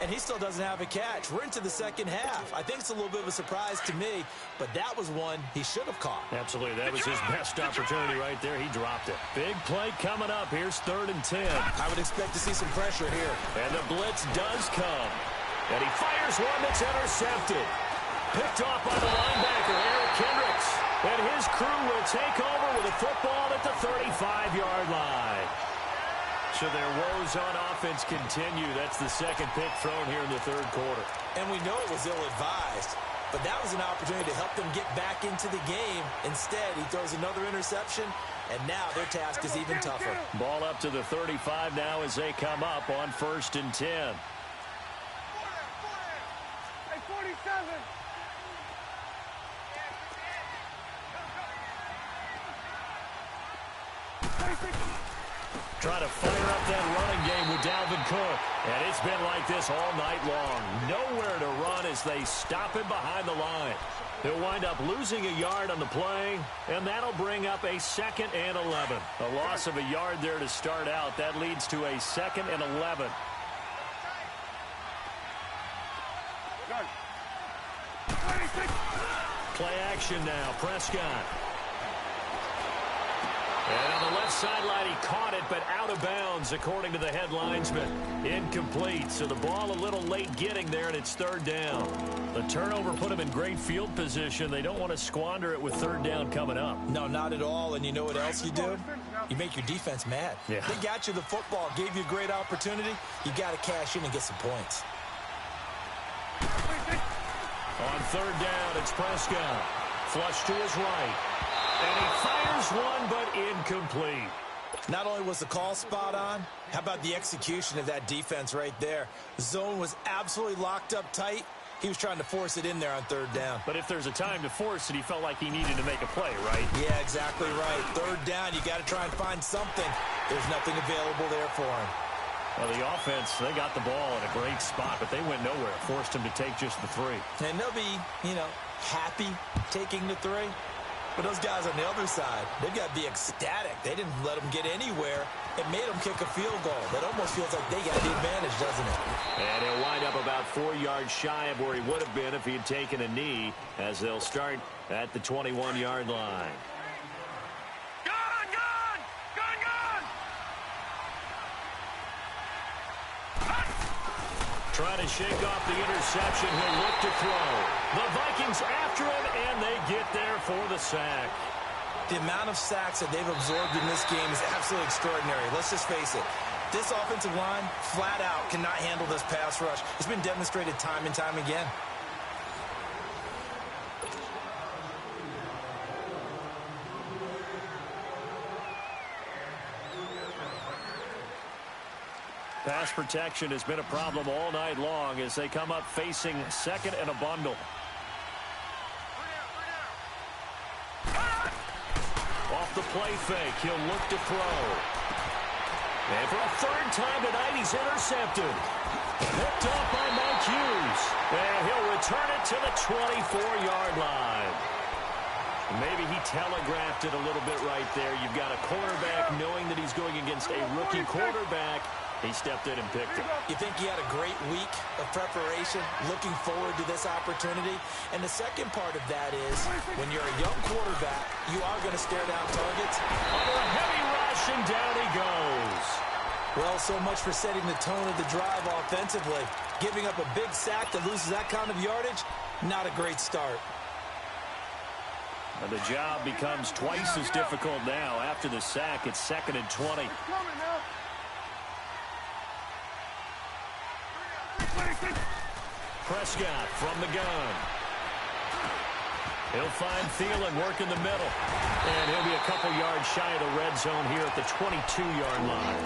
And he still doesn't have a catch. We're into the 2nd half. I think it's a little bit of a surprise to me, but that was one he should have caught. Absolutely. That was his best opportunity right there. He dropped it. Big play coming up. Here's 3rd and 10. I would expect to see some pressure here. And the blitz does come. And he fires one that's intercepted. Picked off by the linebacker, Eric Kendricks. And his crew will take over with a football at the 35-yard line. So their woes on offense continue. That's the 2nd pick thrown here in the 3rd quarter. And we know it was ill-advised, but that was an opportunity to help them get back into the game. Instead, he throws another interception, and now their task is even tougher. Ball up to the 35 now as they come up on 1st and 10. Hey, 47. Trying to fire up that running game with Dalvin Cook. And it's been like this all night long. Nowhere to run as they stop him behind the line. They'll wind up losing a yard on the play, and that'll bring up a 2nd and 11. A loss of a yard there to start out. That leads to a 2nd and 11. Play action now. Prescott. And on the left sideline, he caught it, but out of bounds, according to the head linesman. Incomplete, so the ball a little late getting there, and it's third down. The turnover put him in great field position. They don't want to squander it with third down coming up. No, not at all, and you know what else you do? You make your defense mad. Yeah. They got you the football, gave you a great opportunity. You got to cash in and get some points. On third down, it's Prescott. Flush to his right. And he fires one, but incomplete. Not only was the call spot on, how about the execution of that defense right there? The zone was absolutely locked up tight. He was trying to force it in there on third down. But if there's a time to force it, he felt like he needed to make a play, right? Yeah, exactly right. Third down, you got to try and find something. There's nothing available there for him. Well, the offense, they got the ball in a great spot, but they went nowhere. Forced him to take just the three. And they'll be, happy taking the three. But those guys on the other side, they've got to be ecstatic. They didn't let them get anywhere. It made them kick a field goal. That almost feels like they got the advantage, doesn't it? And he'll wind up about 4 yards shy of where he would have been if he had taken a knee, as they'll start at the 21-yard line. Trying to shake off the interception. He'll look to throw. The Vikings after him, and they get there for the sack. The amount of sacks that they've absorbed in this game is absolutely extraordinary. Let's just face it. This offensive line, flat out, cannot handle this pass rush. It's been demonstrated time and time again. Pass protection has been a problem all night long as they come up facing second and a bundle. Off the play fake, he'll look to throw. And for a third time tonight, he's intercepted. Picked up by Mike Hughes. And he'll return it to the 24-yard line. Maybe he telegraphed it a little bit right there. You've got a quarterback knowing that he's going against a rookie quarterback. He stepped in and picked it. You think he had a great week of preparation, looking forward to this opportunity? And the second part of that is, when you're a young quarterback, you are going to stare down targets. Under a heavy rush, and down he goes. Well, so much for setting the tone of the drive offensively. Giving up a big sack that loses that kind of yardage, not a great start. And the job becomes twice as difficult now. After the sack, it's 2nd and 20. Prescott from the gun. He'll find Thielen working the middle. And he'll be a couple yards shy of the red zone here at the 22-yard line.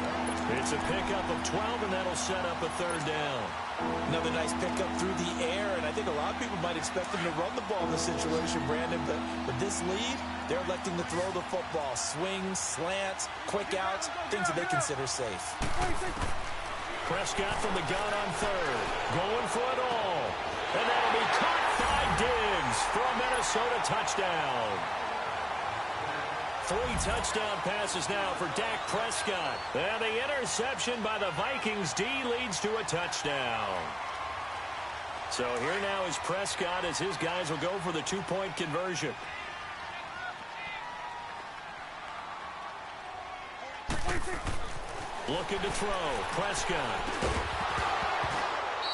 It's a pickup of 12, and that'll set up a third down. Another nice pickup through the air, and I think a lot of people might expect them to run the ball in this situation, Brandon, but with this lead, they're electing to throw the football. Swings, slants, quick outs, things that they consider safe. Prescott from the gun on third. Going for it all. And that'll be caught by Diggs for a Minnesota touchdown. 3 touchdown passes now for Dak Prescott. And the interception by the Vikings D leads to a touchdown. So here now is Prescott as his guys will go for the 2-point conversion. Looking to throw. Prescott.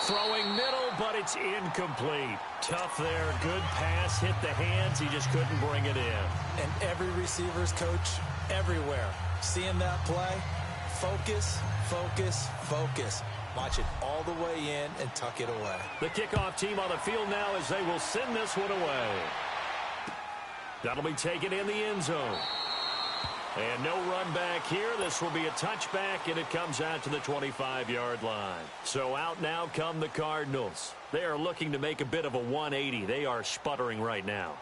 Throwing middle, but it's incomplete. Tough there. Good pass. Hit the hands. He just couldn't bring it in. And every receiver's coach everywhere. Seeing that play, focus, focus, focus. Watch it all the way in and tuck it away. The kickoff team on the field now as they will send this one away. That'll be taken in the end zone. And no run back here. This will be a touchback, and it comes out to the 25-yard line. So out now come the Cardinals. They are looking to make a bit of a 180. They are sputtering right now.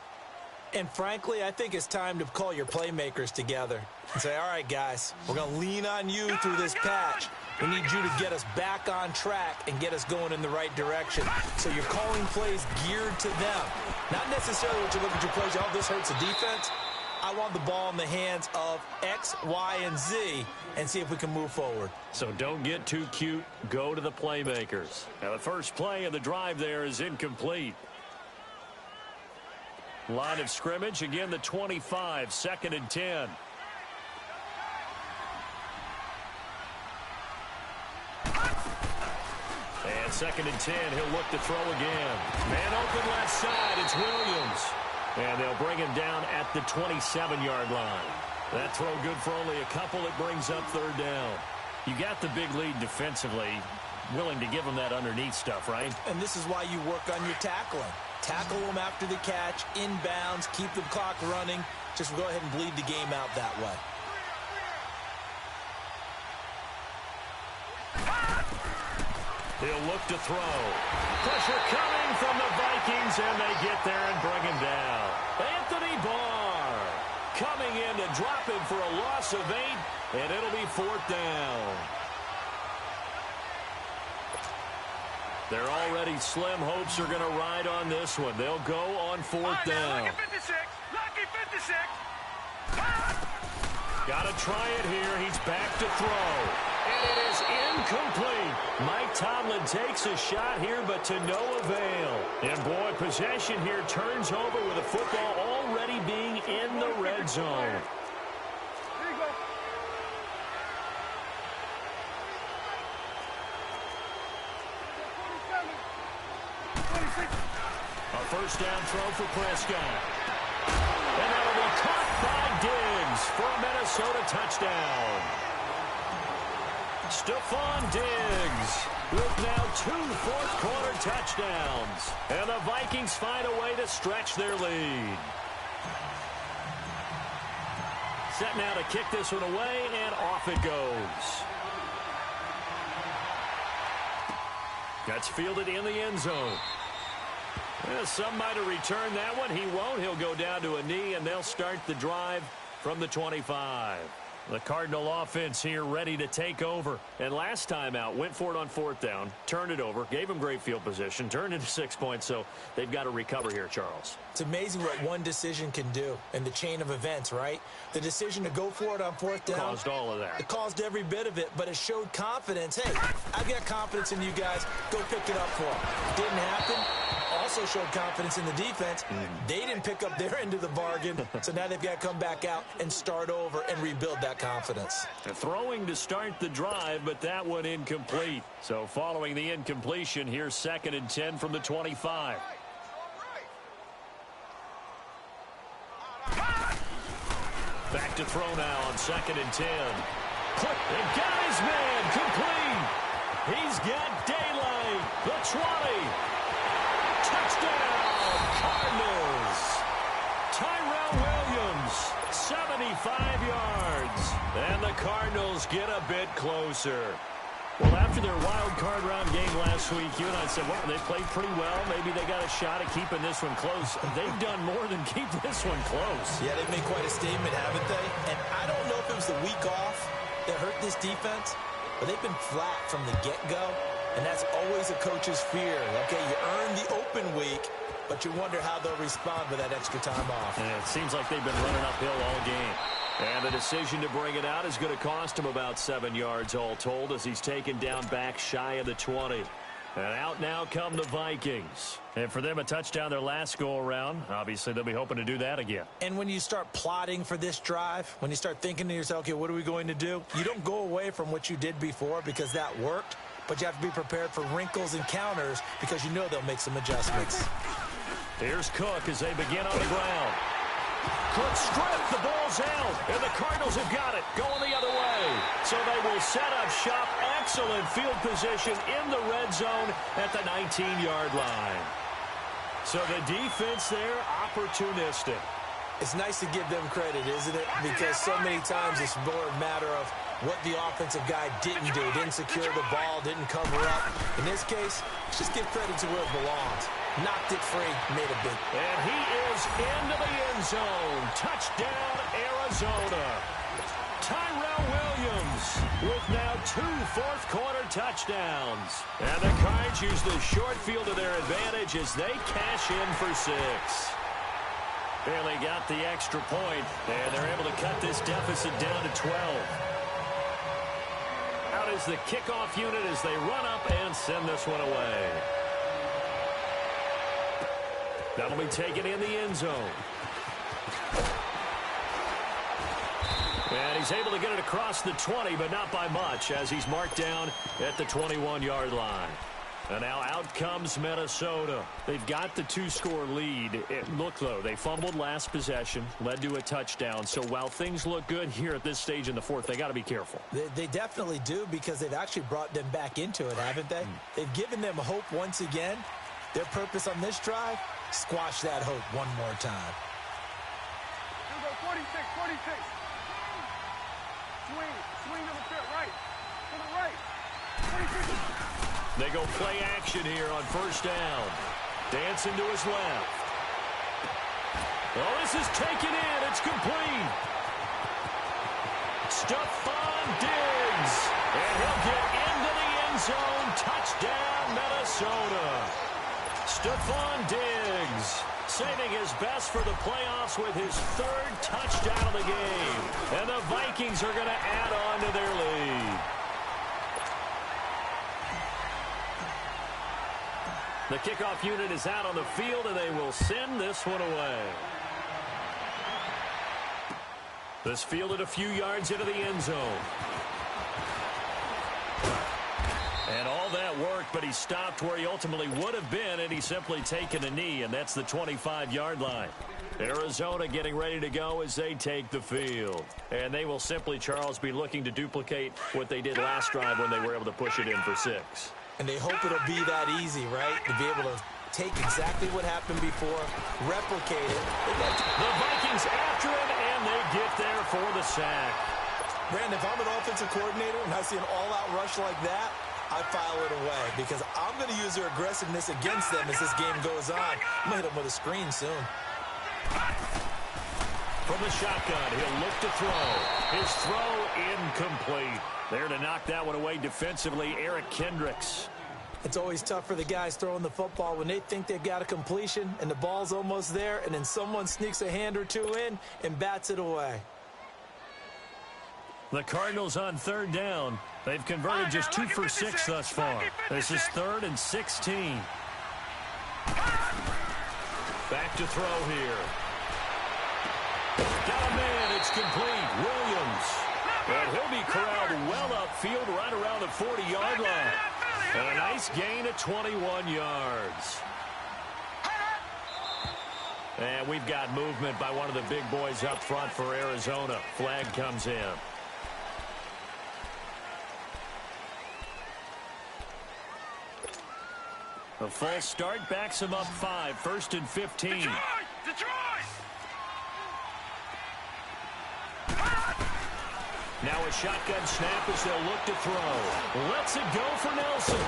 And frankly, I think it's time to call your playmakers together and say, all right, guys, we're going to lean on you through this patch. We need you to get us back on track and get us going in the right direction. So you're calling plays geared to them. Not necessarily what you look at your plays, oh, this hurts the defense. I want the ball in the hands of X, Y, and Z and see if we can move forward. So don't get too cute. Go to the playmakers. Now the first play of the drive there is incomplete. Line of scrimmage, again the 25, 2nd and 10. And 2nd and 10, he'll look to throw again. Man open left side, it's Williams. And they'll bring him down at the 27-yard line. That throw good for only a couple. It brings up 3rd down. You got the big lead defensively. Willing to give him that underneath stuff, right? And this is why you work on your tackling. Tackle them after the catch, inbounds, keep the clock running. Just go ahead and bleed the game out that way. He'll look to throw. Pressure coming from the Vikings, and they get there and bring him down. Anthony Barr coming in to drop him for a loss of 8, and it'll be 4th down. Their already slim hopes are going to ride on this one. They'll go on 4th down. Lucky 56. Lucky 56. Got to try it here. He's back to throw. And it is incomplete. Mike Tomlin takes a shot here, but to no avail. And, boy, possession here turns over with the football already being in the red zone. Here you go. A 1st down throw for Prescott. And that'll be caught by Diggs for a Minnesota touchdown. Stephon Diggs with now 2 fourth-quarter touchdowns. And the Vikings find a way to stretch their lead. Set now to kick this one away, and off it goes. That's fielded in the end zone. Well, some might have returned that one. He won't. He'll go down to a knee, and they'll start the drive from the 25. The Cardinal offense here ready to take over. And last time out, went for it on 4th down, turned it over, gave him great field position, turned into 6 points, so they've got to recover here, Charles. It's amazing what one decision can do in the chain of events, right? The decision to go for it on 4th down. Caused all of that. It caused every bit of it, but it showed confidence. Hey, I've got confidence in you guys. Go pick it up for them. Didn't happen. Also showed confidence in the defense. They didn't pick up their end of the bargain, so now they've got to come back out and start over and rebuild that confidence. Throwing to start the drive, but that one incomplete. So following the incompletion, here's 2nd and 10 from the 25. Back to throw now on 2nd and 10. And got his man complete. He's got daylight. The 20. Touchdown, Cardinals. Tyrell Williams, 75 yards. And the Cardinals get a bit closer. Well, after their wild card round game last week, you and I said, well, they played pretty well. Maybe they got a shot at keeping this one close. They've done more than keep this one close. Yeah, they've made quite a statement, haven't they? And I don't know if it was the week off that hurt this defense, but they've been flat from the get-go. And that's always a coach's fear. Okay, you earn the open week, but you wonder how they'll respond with that extra time off. And it seems like they've been running uphill all game. And the decision to bring it out is going to cost him about 7 yards all told as he's taken down back shy of the 20. And out now come the Vikings. And for them, a touchdown their last go-around. Obviously, they'll be hoping to do that again. And when you start plotting for this drive, when you start thinking to yourself, okay, what are we going to do? You don't go away from what you did before because that worked. But you have to be prepared for wrinkles and counters because you know they'll make some adjustments. Here's Cook as they begin on the ground. Cook stripped, the ball's out, and the Cardinals have got it, going the other way. So they will set up shop, excellent field position in the red zone at the 19-yard line. So the defense there, opportunistic. It's nice to give them credit, isn't it? Because so many times it's more a matter of what the offensive guy didn't do. Didn't secure the ball, didn't cover up. In this case, let's just give credit to where it belongs. Knocked it free, made a big. And he is into the end zone. Touchdown, Arizona. Tyrell Williams with now 2 fourth-quarter touchdowns. And the Cards use the short field to their advantage as they cash in for 6. Barely got the extra point, and they're able to cut this deficit down to 12. Out is the kickoff unit as they run up and send this one away. That'll be taken in the end zone. And he's able to get it across the 20, but not by much, as he's marked down at the 21-yard line. And now out comes Minnesota. They've got the two-score lead. Look, though, they fumbled last possession, led to a touchdown. So while things look good here at this stage in the fourth, they got to be careful. They definitely do, because they've actually brought them back into it, haven't they? They've given them hope once again. Their purpose on this drive, squash that hope one more time. Here we go, 46, 46. Swing to the pit, right. To the right. 46. They go play action here on first down. Dancing to his left. Oh, this is taken in. It's complete. Stephon Diggs. And he'll get into the end zone. Touchdown, Minnesota. Stephon Diggs saving his best for the playoffs with his third touchdown of the game. And the Vikings are going to add on to their lead. The kickoff unit is out on the field, and they will send this one away. This fielded a few yards into the end zone. And all that worked, but he stopped where he ultimately would have been, and he's simply taken a knee, and that's the 25-yard line. Arizona getting ready to go as they take the field. And they will simply, Charles, be looking to duplicate what they did last drive when they were able to push it in for 6. And they hope it'll be that easy, right? To be able to take exactly what happened before, replicate it. The Vikings after him, and they get there for the sack. Brandon, if I'm an offensive coordinator and I see an all-out rush like that, I file it away, because I'm going to use their aggressiveness against them as this game goes on. I'm going to hit them with a screen soon. From the shotgun, he'll look to throw. His throw incomplete. There to knock that one away defensively, Eric Kendricks. It's always tough for the guys throwing the football when they think they've got a completion and the ball's almost there, and then someone sneaks a hand or two in and bats it away. The Cardinals on third down. They've converted just 2 for 6 thus far. This is 3rd and 16. Back to throw here. Got a man. It's complete. Williams. And he'll be corralled well upfield right around the 40-yard line. And a nice gain of 21 yards. And we've got movement by one of the big boys up front for Arizona. Flag comes in. A false start backs him up 5. 1st and 15. Detroit! Now a shotgun snap as they'll look to throw. Lets it go for Nelson.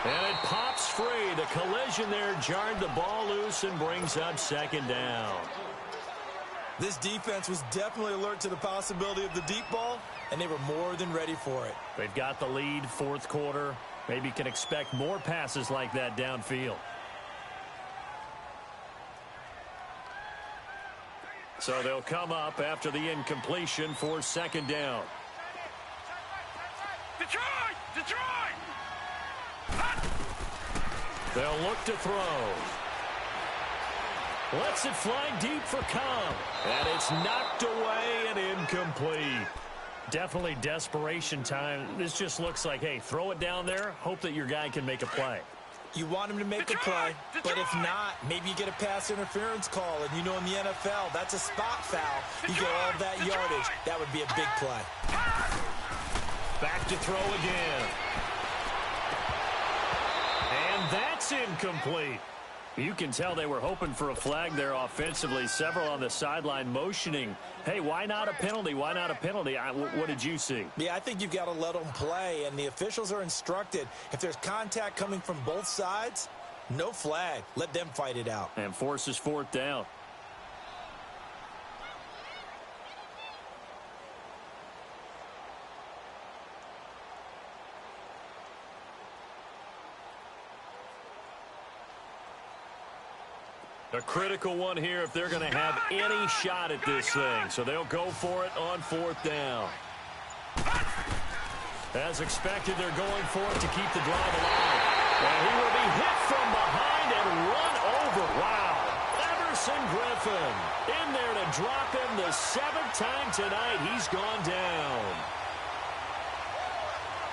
And it pops free. The collision there jarred the ball loose and brings up 2nd down. This defense was definitely alert to the possibility of the deep ball, and they were more than ready for it. They've got the lead, 4th quarter. Maybe can expect more passes like that downfield. So they'll come up after the incompletion for 2nd down. Detroit! They'll look to throw. Lets it fly deep for Cobb. And it's knocked away and incomplete. Definitely desperation time. This just looks like, hey, throw it down there, hope that your guy can make a play. You want him to make a play, but if not, maybe you get a pass interference call, and you know in the NFL, that's a spot foul. You get all of that yardage. That would be a big play. Back to throw again. And that's incomplete. You can tell they were hoping for a flag there offensively. Several on the sideline motioning, hey, why not a penalty? Why not a penalty? What did you see? Yeah, I think you've got to let them play, and the officials are instructed. If there's contact coming from both sides, no flag. Let them fight it out. And forces 4th down. A critical one here if they're going to have any shot at this thing. So they'll go for it on 4th down. As expected, they're going for it to keep the drive alive. And he will be hit from behind and run over. Wow. open. In there to drop him the 7th time tonight. He's gone down.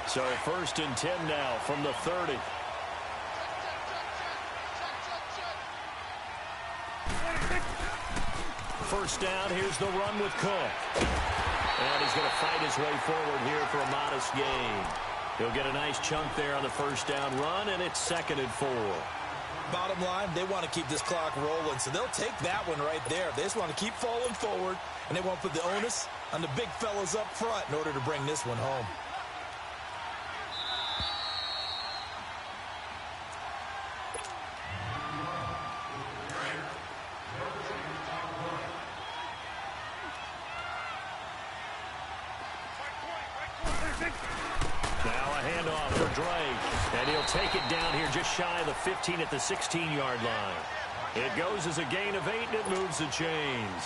So 1st and 10 now from the 30. First down, here's the run with Cook. And he's going to fight his way forward here for a modest gain. He'll get a nice chunk there on the first down run, and it's 2nd and 4. Bottom line, they want to keep this clock rolling, so they'll take that one right there. They just want to keep falling forward, and they won't put the onus on the big fellas up front in order to bring this one home. Now a handoff for Drake, and he'll take it down here just shy of the 15 at the 16-yard line. It goes as a gain of 8, and it moves the chains.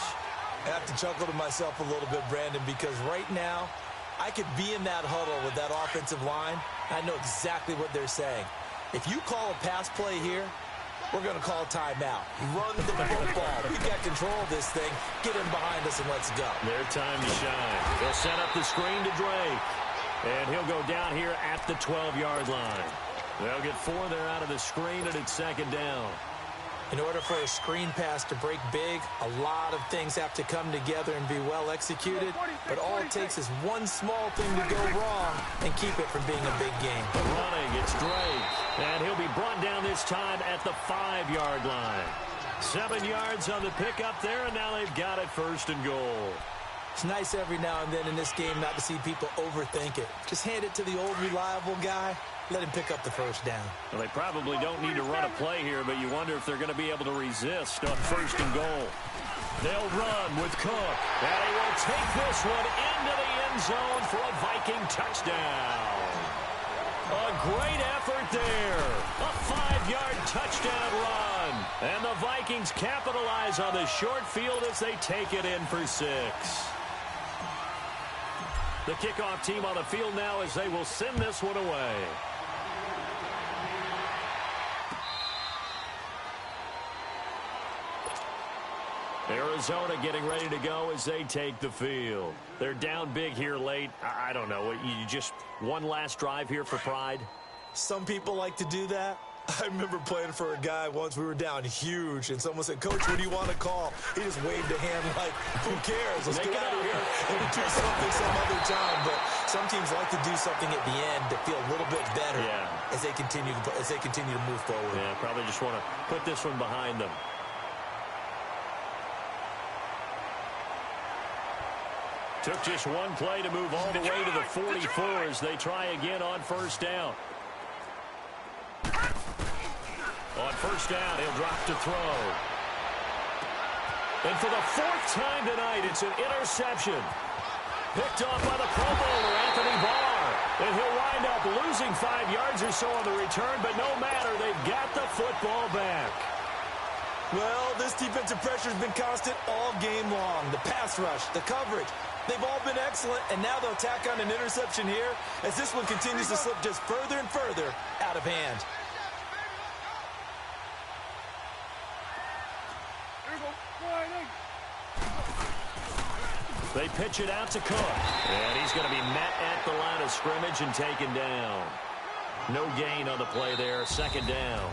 I have to chuckle to myself a little bit, Brandon, because right now I could be in that huddle with that offensive line. I know exactly what they're saying. If you call a pass play here, we're going to call timeout. Run the football. We got control of this thing. Get him behind us and let's go. Their time to shine. They'll set up the screen to Drake. And he'll go down here at the 12-yard line. They'll get 4 there out of the screen, and it's 2nd down. In order for a screen pass to break big, a lot of things have to come together and be well executed. But all it takes is one small thing to go wrong and keep it from being a big game. Running, it's Drake. And he'll be brought down this time at the 5-yard line. 7 yards on the pickup there, and now they've got it 1st and goal. It's nice every now and then in this game not to see people overthink it. Just hand it to the old reliable guy. Let him pick up the first down. Well, they probably don't need to run a play here, but you wonder if they're going to be able to resist on 1st and goal. They'll run with Cook. And he will take this one into the end zone for a Viking touchdown. A great effort there. A 5-yard touchdown run. And the Vikings capitalize on the short field as they take it in for 6. The kickoff team on the field now as they will send this one away. Arizona getting ready to go as they take the field. They're down big here late. I don't know. You just one last drive here for pride? Some people like to do that. I remember playing for a guy once. We were down huge, and someone said, "Coach, what do you want to call?" He just waved a hand like, "Who cares? Let's get out of here and do something some other time." But some teams like to do something at the end to feel a little bit better as they continue to move forward. Yeah, probably just want to put this one behind them. Took just one play to move all the way to the 44 as they try again on 1st down. On 1st down, he'll drop to throw. And for the 4th time tonight, it's an interception. Picked off by the Pro Bowler, Anthony Barr. And he'll wind up losing 5 yards or so on the return, but no matter, they've got the football back. Well, this defensive pressure has been constant all game long. The pass rush, the coverage, they've all been excellent, and now they'll tack on an interception here as this one continues to slip just further and further out of hand. They pitch it out to Cook. And he's going to be met at the line of scrimmage and taken down. No gain on the play there. 2nd down.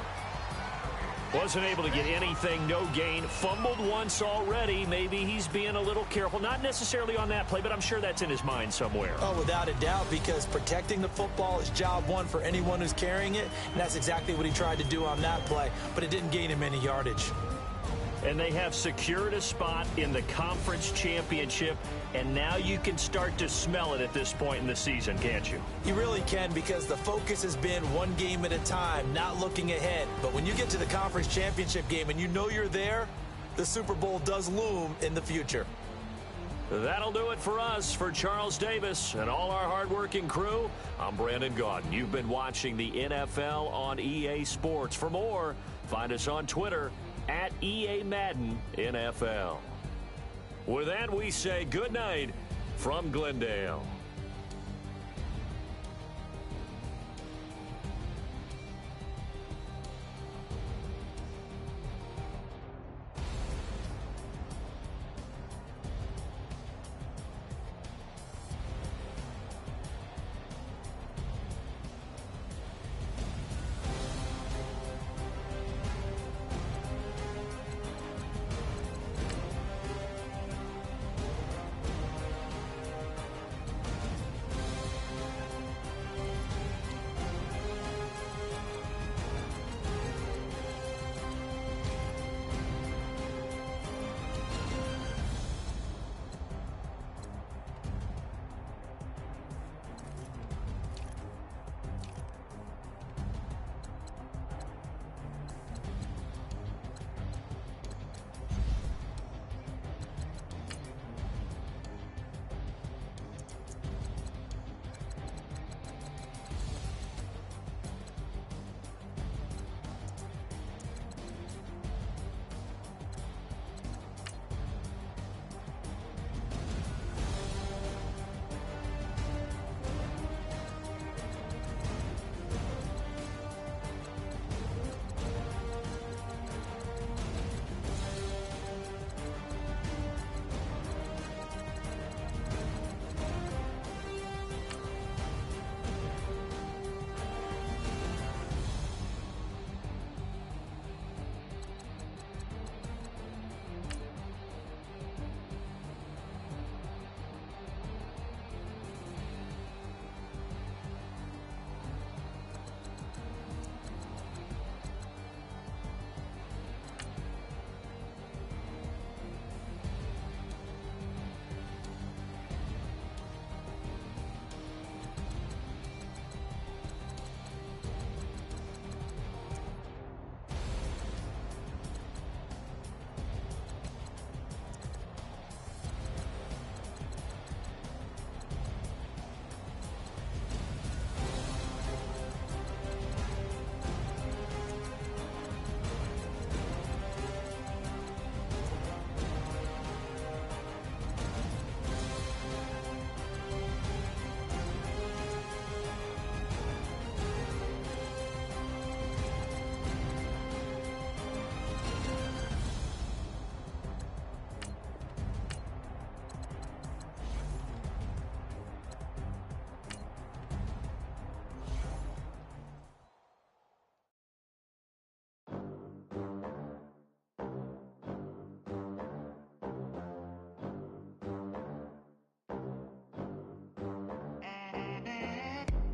Wasn't able to get anything. No gain. Fumbled once already. Maybe he's being a little careful. Not necessarily on that play, but I'm sure that's in his mind somewhere. Oh, without a doubt, because protecting the football is job one for anyone who's carrying it. And that's exactly what he tried to do on that play. But it didn't gain him any yardage. And they have secured a spot in the conference championship, and now you can start to smell it at this point in the season, can't you? You really can, because the focus has been one game at a time, not looking ahead. But when you get to the conference championship game and you know you're there, the Super Bowl does loom in the future. That'll do it for us. For Charles Davis and all our hardworking crew, I'm Brandon Gaudin. You've been watching the NFL on EA Sports. For more, find us on Twitter at EA Madden NFL. With that, we say good night from Glendale.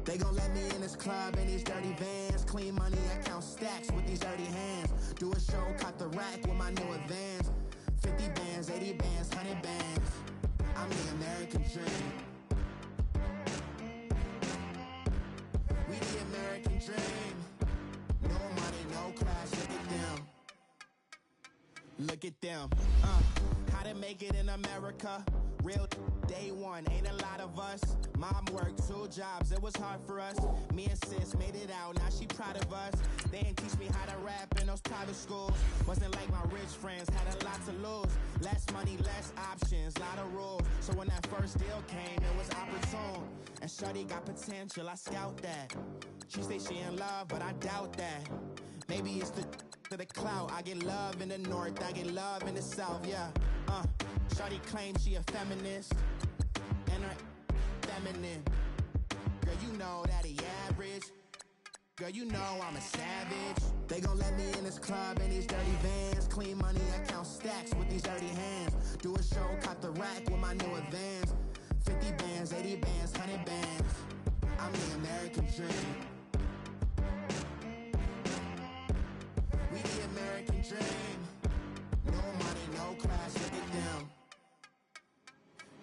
They gon' let me in this club in these dirty vans. Clean money, I count stacks with these dirty hands. Do a show, cut the rack with my new advance. 50 bands, 80 bands, 100 bands. I'm the American dream. We the American dream. No money, no class, look at them. Look at them. How to make it in America. Real day one, ain't a lot of us. Mom worked 2 jobs, it was hard for us. Me and sis made it out, now she proud of us. They didn't teach me how to rap in those private schools. Wasn't like my rich friends, had a lot to lose. Less money, less options, lot of rules. So when that first deal came, it was opportune. And shorty got potential, I scout that. She say she in love, but I doubt that. Maybe it's the clout. I get love in the north, I get love in the south, yeah. Shorty claims she a feminist, and her feminine. Girl, you know that he average. Girl, you know I'm a savage. They gon' let me in this club in these dirty vans. Clean money, I count stacks with these dirty hands. Do a show, cut the rack with my new advance. 50 bands, 80 bands, 100 bands. I'm the American dream. We the American dream. No money, no class, look at them.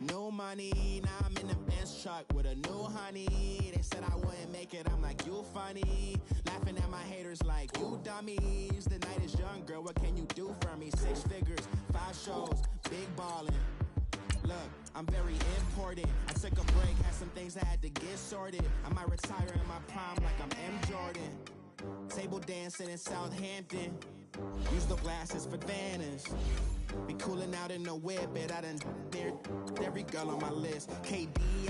No money, now I'm in the Benz truck with a new honey. They said I wouldn't make it, I'm like, you funny. Laughing at my haters like, you dummies. The night is young, girl, what can you do for me? 6 figures, 5 shows, big ballin'. Look, I'm very important. I took a break, had some things I had to get sorted. I might retire in my prime like I'm M. Jordan. Table dancing in Southampton. Use the glasses for Vannas. Be cooling out in the whip, but I done dared every girl on my list. KD.